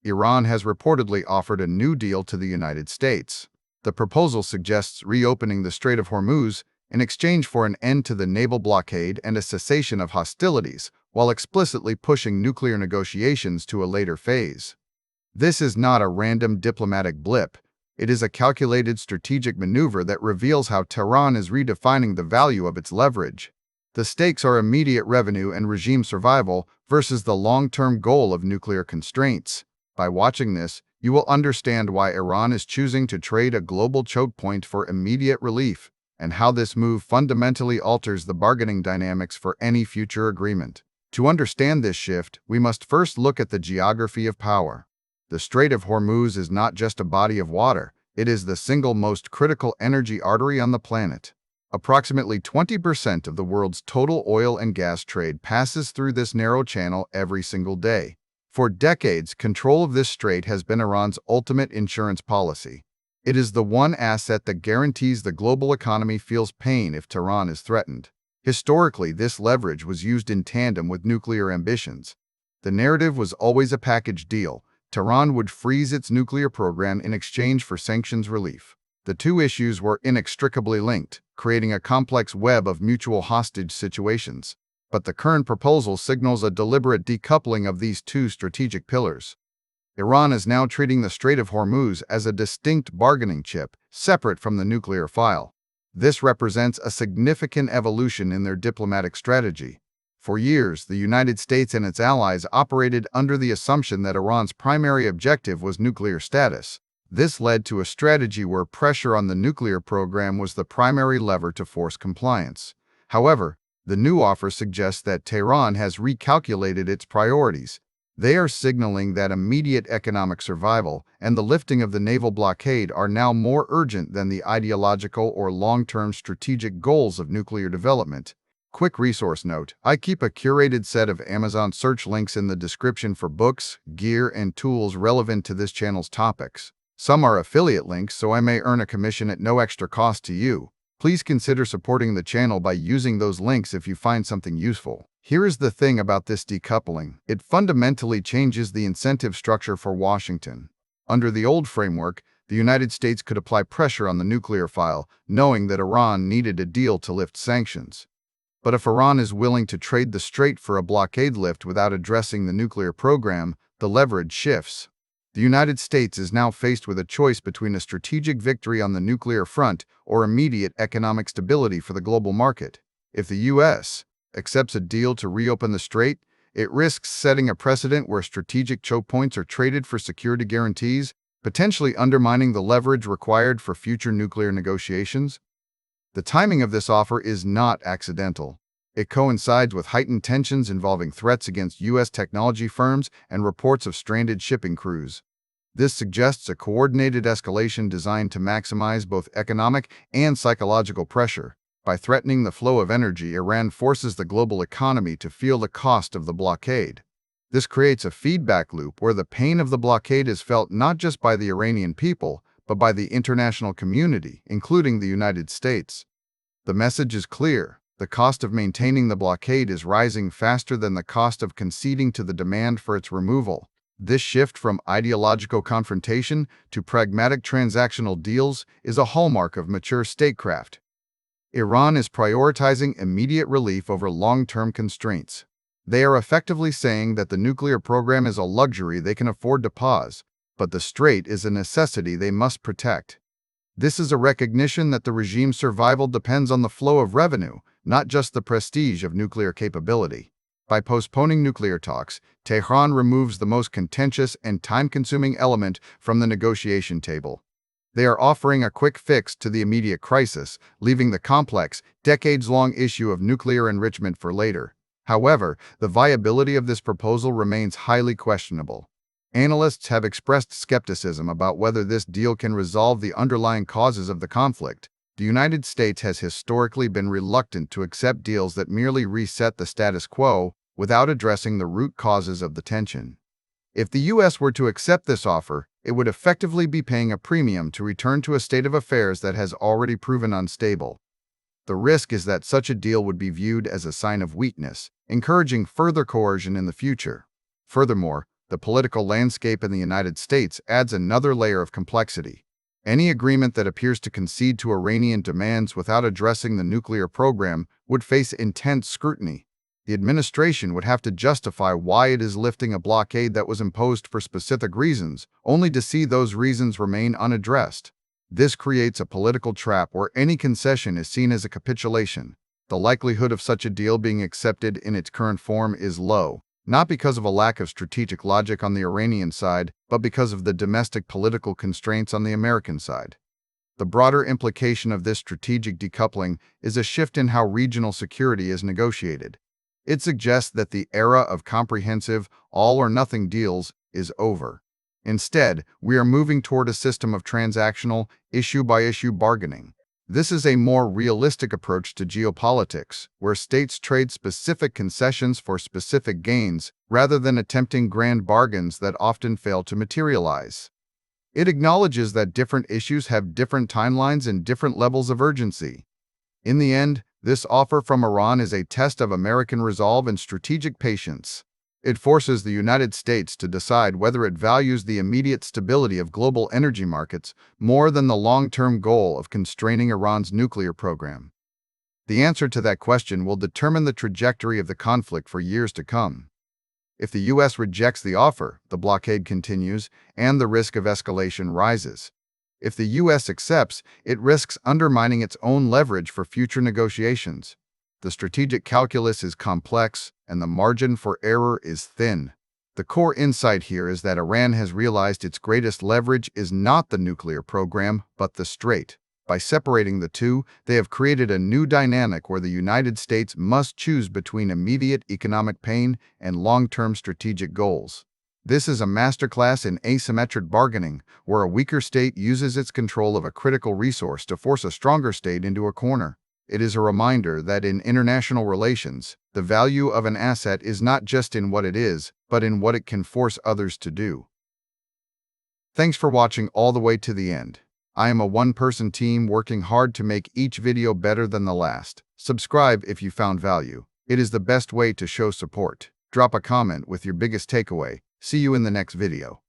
Iran has reportedly offered a new deal to the United States. The proposal suggests reopening the Strait of Hormuz in exchange for an end to the naval blockade and a cessation of hostilities, while explicitly pushing nuclear negotiations to a later phase. This is not a random diplomatic blip. It is a calculated strategic maneuver that reveals how Tehran is redefining the value of its leverage. The stakes are immediate revenue and regime survival versus the long-term goal of nuclear constraints. By watching this, you will understand why Iran is choosing to trade a global choke point for immediate relief, and how this move fundamentally alters the bargaining dynamics for any future agreement. To understand this shift, we must first look at the geography of power. The Strait of Hormuz is not just a body of water, it is the single most critical energy artery on the planet. Approximately 20% of the world's total oil and gas trade passes through this narrow channel every single day. For decades, control of this strait has been Iran's ultimate insurance policy. It is the one asset that guarantees the global economy feels pain if Tehran is threatened. Historically, this leverage was used in tandem with nuclear ambitions. The narrative was always a package deal. Tehran would freeze its nuclear program in exchange for sanctions relief. The two issues were inextricably linked, creating a complex web of mutual hostage situations. But the current proposal signals a deliberate decoupling of these two strategic pillars. Iran is now treating the Strait of Hormuz as a distinct bargaining chip, separate from the nuclear file. This represents a significant evolution in their diplomatic strategy. For years, the United States and its allies operated under the assumption that Iran's primary objective was nuclear status. This led to a strategy where pressure on the nuclear program was the primary lever to force compliance. However, the new offer suggests that Tehran has recalculated its priorities. They are signaling that immediate economic survival and the lifting of the naval blockade are now more urgent than the ideological or long-term strategic goals of nuclear development. Quick resource note: I keep a curated set of Amazon search links in the description for books, gear, and tools relevant to this channel's topics. Some are affiliate links, so I may earn a commission at no extra cost to you. Please consider supporting the channel by using those links if you find something useful. Here is the thing about this decoupling. It fundamentally changes the incentive structure for Washington. Under the old framework, the United States could apply pressure on the nuclear file, knowing that Iran needed a deal to lift sanctions. But if Iran is willing to trade the strait for a blockade lift without addressing the nuclear program, the leverage shifts. The United States is now faced with a choice between a strategic victory on the nuclear front or immediate economic stability for the global market. If the U.S. accepts a deal to reopen the strait, it risks setting a precedent where strategic choke points are traded for security guarantees, potentially undermining the leverage required for future nuclear negotiations. The timing of this offer is not accidental. It coincides with heightened tensions involving threats against U.S. technology firms and reports of stranded shipping crews. This suggests a coordinated escalation designed to maximize both economic and psychological pressure. By threatening the flow of energy, Iran forces the global economy to feel the cost of the blockade. This creates a feedback loop where the pain of the blockade is felt not just by the Iranian people, but by the international community, including the United States. The message is clear. The cost of maintaining the blockade is rising faster than the cost of conceding to the demand for its removal. This shift from ideological confrontation to pragmatic transactional deals is a hallmark of mature statecraft. Iran is prioritizing immediate relief over long-term constraints. They are effectively saying that the nuclear program is a luxury they can afford to pause, but the strait is a necessity they must protect. This is a recognition that the regime's survival depends on the flow of revenue, not just the prestige of nuclear capability. By postponing nuclear talks, Tehran removes the most contentious and time-consuming element from the negotiation table. They are offering a quick fix to the immediate crisis, leaving the complex, decades-long issue of nuclear enrichment for later. However, the viability of this proposal remains highly questionable. Analysts have expressed skepticism about whether this deal can resolve the underlying causes of the conflict. The United States has historically been reluctant to accept deals that merely reset the status quo without addressing the root causes of the tension. If the U.S. were to accept this offer, it would effectively be paying a premium to return to a state of affairs that has already proven unstable. The risk is that such a deal would be viewed as a sign of weakness, encouraging further coercion in the future. Furthermore, The political landscape in the United States adds another layer of complexity. Any agreement that appears to concede to Iranian demands without addressing the nuclear program would face intense scrutiny. The administration would have to justify why it is lifting a blockade that was imposed for specific reasons, only to see those reasons remain unaddressed. This creates a political trap where any concession is seen as a capitulation. The likelihood of such a deal being accepted in its current form is low, not because of a lack of strategic logic on the Iranian side, but because of the domestic political constraints on the American side. The broader implication of this strategic decoupling is a shift in how regional security is negotiated. It suggests that the era of comprehensive, all-or-nothing deals is over. Instead, we are moving toward a system of transactional, issue-by-issue bargaining. This is a more realistic approach to geopolitics, where states trade specific concessions for specific gains, rather than attempting grand bargains that often fail to materialize. It acknowledges that different issues have different timelines and different levels of urgency. In the end, this offer from Iran is a test of American resolve and strategic patience. It forces the United States to decide whether it values the immediate stability of global energy markets more than the long-term goal of constraining Iran's nuclear program. The answer to that question will determine the trajectory of the conflict for years to come. If the U.S. rejects the offer, the blockade continues, and the risk of escalation rises. If the U.S. accepts, it risks undermining its own leverage for future negotiations. The strategic calculus is complex, and the margin for error is thin. The core insight here is that Iran has realized its greatest leverage is not the nuclear program, but the Strait. By separating the two, they have created a new dynamic where the United States must choose between immediate economic pain and long-term strategic goals. This is a masterclass in asymmetric bargaining, where a weaker state uses its control of a critical resource to force a stronger state into a corner. It is a reminder that in international relations, the value of an asset is not just in what it is, but in what it can force others to do. Thanks for watching all the way to the end. I am a one-person team working hard to make each video better than the last. Subscribe if you found value. It is the best way to show support. Drop a comment with your biggest takeaway. See you in the next video.